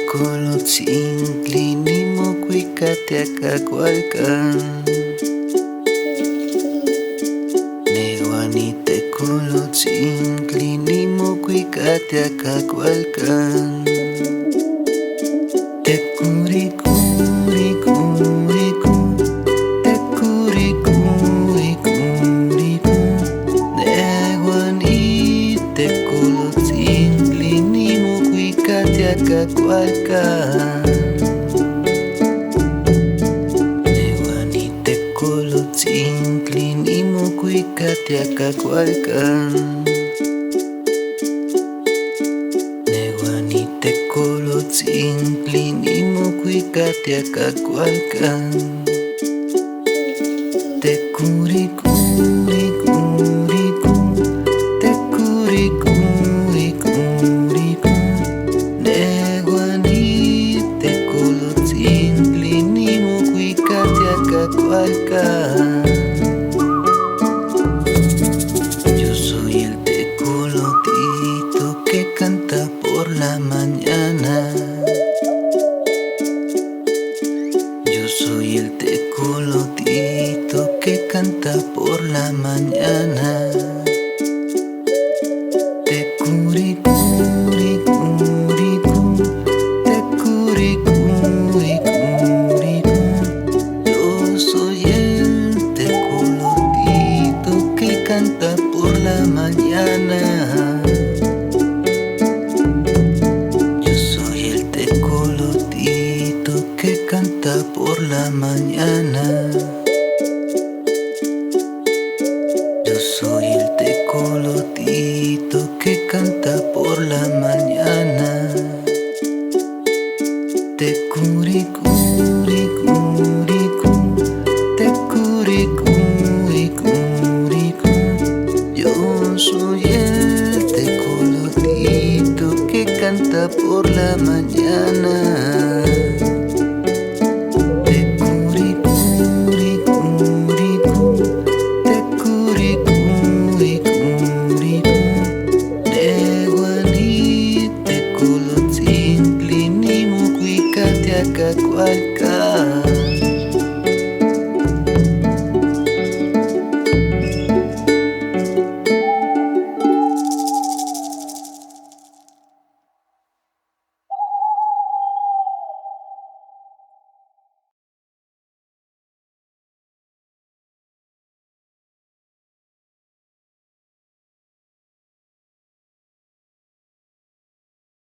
Tekolotzintli nimokuikatiakakualkan. Nehuan nitekolotzintli nimokuikatiakakualkan. Tekurikuriku, tekurikuriku. Nehuan nitekolotzintli nimokuikatiakakualkan. Nehuan nitekolotzintli nimokuikatiakakualkan. Nehuan nitekolotzintli nimokuikatiakakualkan. Tekurikuriku, tekurikuriku. Nehuan nitekolotzintli nimokuikatiakakualkan. Yo soy el tecolotito que canta por la mañana. Yo soy el tecolotito que canta por la mañana. Tekurikuriku, tekurikuriku. Yo soy el tecolotito que canta por la mañana. Yo soy el tecolotito que canta por la mañana. Yo soy el tecolotito